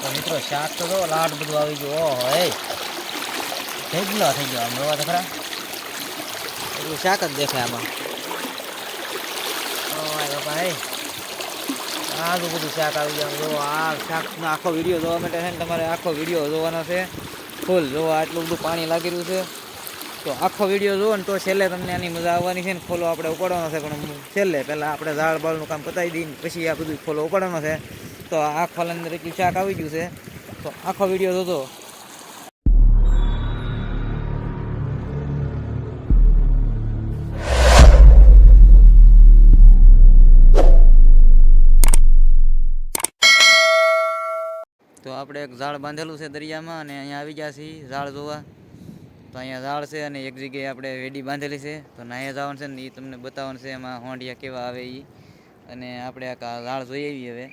તો મિત્રો શાક તો જો લાડ બધું આવી ગયું. ઓહો એ થઈ ગયો આમ જોવા તો ખરા. એટલું શાક જ દેખાય આમાં. ઓય બાપા એ આનું બધું શાક આવી ગયું. જો આ શાકનો આખો વિડીયો જોવા માટે છે ને તમારે આખો વિડીયો જોવાનો છે ફૂલ. જો આટલું બધું પાણી લાગી રહ્યું છે તો આખો વિડીયો જોવો ને તો છેલ્લે તમને આની મજા આવવાની છે ને. ફોલો આપણે ઉપાડવાનો છે પણ છેલ્લે પહેલાં આપણે ઝાડ બાળનું કામ પતાવી દઈને પછી આ બધું ફોલો ઉપાડવાનો છે. તો આ ફોલાની અંદર એટલું શાક આવી ગયું છે તો આખો વિડીયો જોજો. તો આપણે એક ઝાડ બાંધેલું છે દરિયામાં અને અહીંયા આવી ગયા છીએ ઝાડ જોવા. તો અહીંયા ઝાડ છે અને એક જગ્યાએ આપણે વેડી બાંધેલી છે તો નાયા જવાનું છે ને એ તમને બતાવવાનું છે એમાં હોંડિયા કેવા આવે એ. અને આપણે આ ઝાડ જોઈ આવીએ હવે.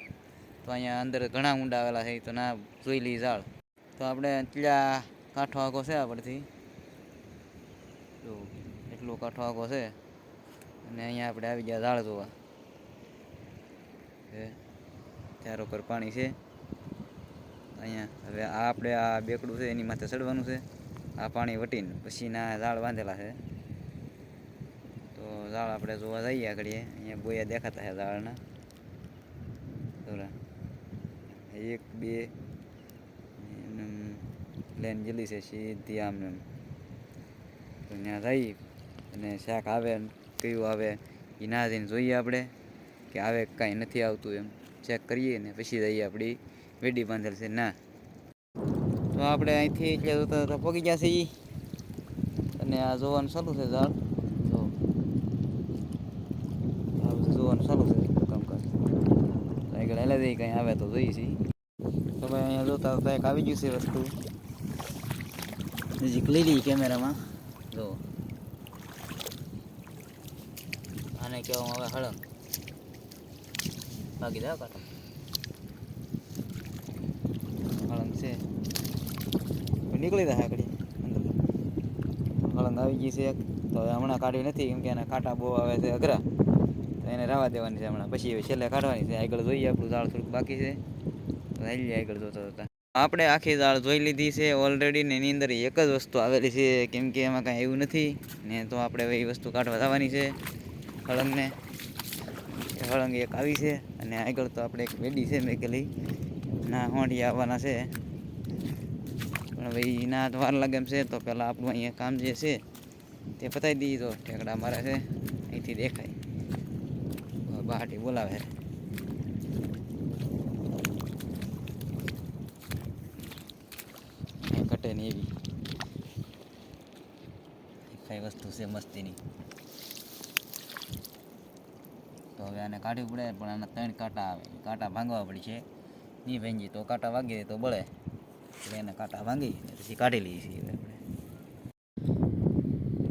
તો અહીંયા અંદર ઘણા ઊંડા આવેલા છે તો ના જોઈ લઈએ ઝાડ. તો આપણે ત્યાં કાંઠો આખો છે આપણથી તો એટલો કાંઠો આખો છે અને અહીંયા આપણે આવી ગયા ઝાડ જોવા. ચારો પર પાણી છે અહીંયા. હવે આ આપણે આ બેકડું છે એની માથે ચડવાનું છે. આ પાણી વટીને પછી ના ઝાડ બાંધેલા છે. તો ઝાડ આપણે જોવા જઈએ આગળ. અહીંયા બોયા દેખાતા છે ઝાડના થોડા 1 2 પ્લેન જલી છે સીધી આમ એમ. તો ત્યાં જઈ અને શાક આવે કયું આવે એ ના જઈને જોઈએ આપણે કે આવે કાંઈ નથી આવતું એમ ચેક કરીએ ને પછી જઈએ આપણી વેડી બાંધેલ છે ના. તો આપણે અહીંથી એટલે જોતા પગી ગયા છીએ અને આ જોવાનું ચાલુ છે ઝાડ. તો આ બધું જોવાનું ચાલુ છે કામકાજ. આગળ હેલા જઈએ કંઈ આવે તો જોઈએ છીએ. તો ભાઈ અહીંયા જોતા તો એક આવી ગયું છે વસ્તુ નજીક લઈ લઈએ કેમેરામાં. જો આને કહેવામાં આવે હળંગ. ભાગી જાવ કાંટો હળંગ છે નીકળી જાય આગળ હળંગ આવી ગઈ છે એક. તો હવે હમણાં કાઢવી નથી કેમ કે એના કાંટા બહુ આવે છે અઘરા. તો એને રવા દેવાની છે હમણાં પછી છેલ્લે કાઢવાની છે. આગળ જોઈએ આપણું ઝાડ થોડુંક બાકી છે તો હાલી આગળ જોતા જોતા. આપણે આખી ઝાડ જોઈ લીધી છે ઓલરેડી ને એની અંદર એક જ વસ્તુ આવેલી છે કેમ કે એમાં કાંઈ એવું નથી ને. તો આપણે એ વસ્તુ કાઢવા જવાની છે હળંગને. હળંગ એક આવી છે અને આગળ તો આપણે એક વેડી છે મેકેલી ના હોંડિયા આવવાના છે પણ ભાઈ ના વાર લાગે એમ છે. તો પહેલાં આપણું અહીંયા કામ જે છે તે પતાવી દઈએ. તો ઠેકડા મારે છે અહીંથી દેખાય બહાટી બોલાવે ઘટે ને એવી કઈ વસ્તુ છે મસ્તીની. તો હવે આને કાઢવું પડે પણ આના 3 કાંટા આવે. કાંટા ભાંગવા પડી છે નહીં ભાંગી તો કાંટા વાગી તો બળે એટલે એને કાંટા ભાંગી પછી કાઢી લઈએ છીએ આપણે.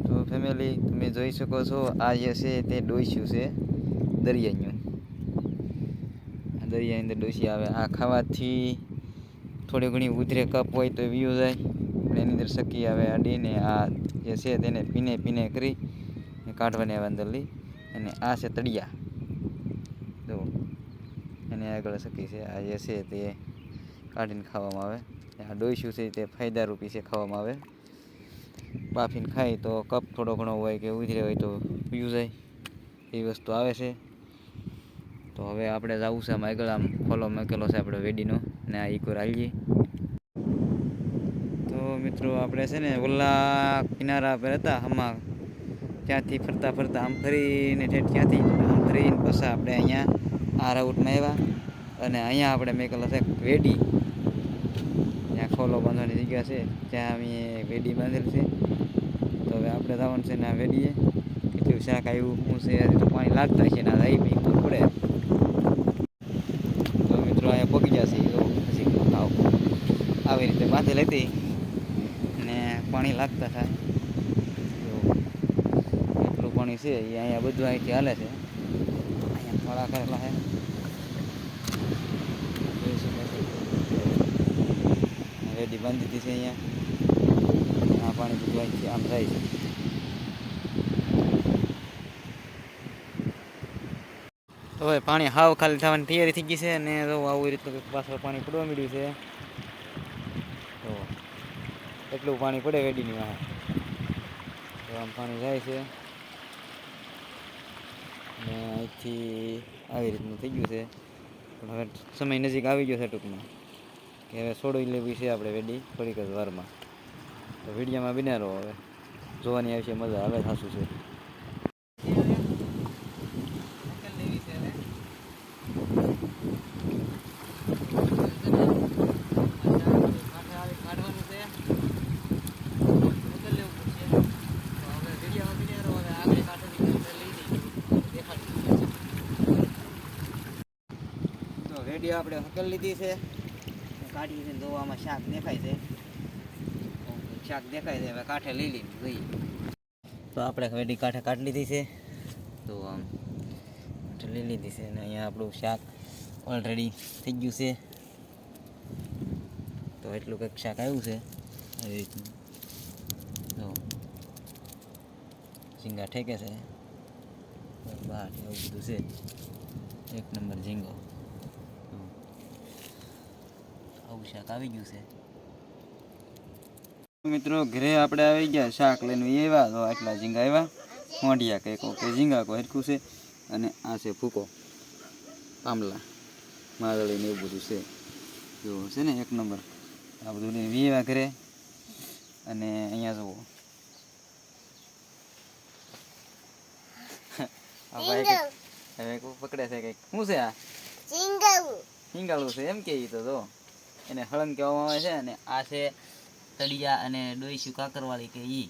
તો ફેમિલી તમે જોઈ શકો છો આ જે છે તે ડોસ્યું છે દરિયાનું. દરિયાની અંદર ડોસી આવે. આ ખાવાથી થોડી ઘણી ઉધરે કપ હોય તો વ્યૂ જાય એની અંદર શકી આવે આડીને. આ જે છે તેને પીને પીને કરી કાઢવાની આવે અંદરલી. અને આ છે તળિયા જો એને આગળ શકી છે. આ જે છે તે કાઢીને ખાવામાં આવે. આ ડોસ્યું છે તે ફાયદારૂપી છે ખાવામાં આવે. બાફીને ખાય તો કપ થોડો ઘણો હોય કે ઉધરે હોય તો પીવું જાય એવી વસ્તુ આવે છે. તો હવે આપણે જવું છે આમ આગળ. આમ ફોલો મૂકેલો છે આપણે વેડીનો ને આ ઈકોર આવીએ. તો મિત્રો આપણે છે ને ઓલા કિનારા પર હતા હમણાં ત્યાંથી ફરતા ફરતા આમ ફરીને ઠેઠ ત્યાંથી આમ ફરીને પછી આપણે અહીંયા આ રાઉટમાં આવ્યા અને અહીંયા આપણે મેકેલો છે વેડી. ત્યાં ખોલો બાંધવાની જગ્યા છે ત્યાં અમે વેડી બાંધેલી છે. તો હવે આપણે જવાનું છે ને આ વેડીએ કેટલું શાક આવ્યું શું છે તો પાણી લાગતા છે ને આવી બી ખબર પડે. તો મિત્રો અહીંયા પગી જશે તો પછી આવ આવી રીતે માથે લેતી ને પાણી લાગતા થાય. તો એટલું પાણી છે એ અહીંયા બધું અહીંથી હાલે છે. અહીંયા થોડા કરેલા છે વેડી બાંધી દીધી છે અહીંયા. આ પાણી બધું અહીંથી આમ જાય છે. હવે પાણી હાવ ખાલી થવાની તૈયારી થઈ ગઈ છે અને જો આવી રીતનું કંઈક પાછળ પાણી પડવા મળ્યું છે. તો એટલું પાણી પડે વેડીની વાહે. તો આમ પાણી જાય છે અને અહીંથી આવી રીતનું થઈ ગયું છે. પણ હવે સમય નજીક આવી ગયો છે ટૂંકમાં કે હવે છોડી લેવી છે આપણે વેડી થોડીક જ વારમાં. તો વિડીયોમાં બિના રહો, હવે જોવાની આવશે મજા આવે થાશું છે. રેડી આપણે હકેલ લીધી છે, કાઢી છે. જોવામાં શાક દેખાય છે, શાક દેખાય છે. હવે કાંઠે લઈ જોઈએ. તો આપણે વેડી કાંઠે કાઢી લીધી છે. તો આમ કાંઠે લઈ લીધી છે અને અહીંયા આપણું શાક ઓલરેડી થઈ ગયું છે. તો એટલું કંઈક શાક આવ્યું છે આવી રીતનું. તો ઝીંગા ઠેકે છે બહાર, એવું બધું છે. એક નંબર ઝીંગો. આવું શાક આવી ગયું છે. મિત્રો ઘરે આપણે આવી ગયા, શાક લઈને આવ્યા. તો આટલા ઝીંગા આવ્યા, મોઢિયા કંઈક ઓકે ઝીંગા કોઈ હરખું છે. અને આ છે ફૂકો આમલા માદળી ને એવું બધું છે. જો છે ને એક નંબર. આ બધું લઈને આવ્યા ઘરે. અને અહીંયા જુઓ હવે પકડે છે કંઈક. શું છે આ? હિંગાળું છે એમ કે. તો જો એને હળંગ કહેવામાં આવે છે. અને આ છે તળિયા અને ડોઈશું કાકરવાળી કે ઈ.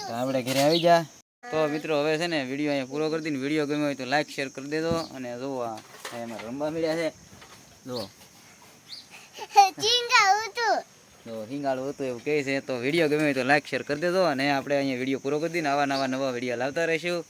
તો આપણે ઘરે આવી જા. તો મિત્રો હવે છે ને વિડીયો અહીંયા પૂરો કરી દઈને. વિડીયો ગમ્યો હોય તો લાઈક શેર કરી દેજો. અને જો એમાં રમવા મળ્યા છે. જો હિંગાળું હતું એવું કહે છે. તો વિડીયો ગમ્યો હોય તો લાઈક શેર કરી દેજો. અને આપણે અહીંયા વિડીયો પૂરો કરી દઈને આવા નવા વિડીયો લાવતા રહીશું.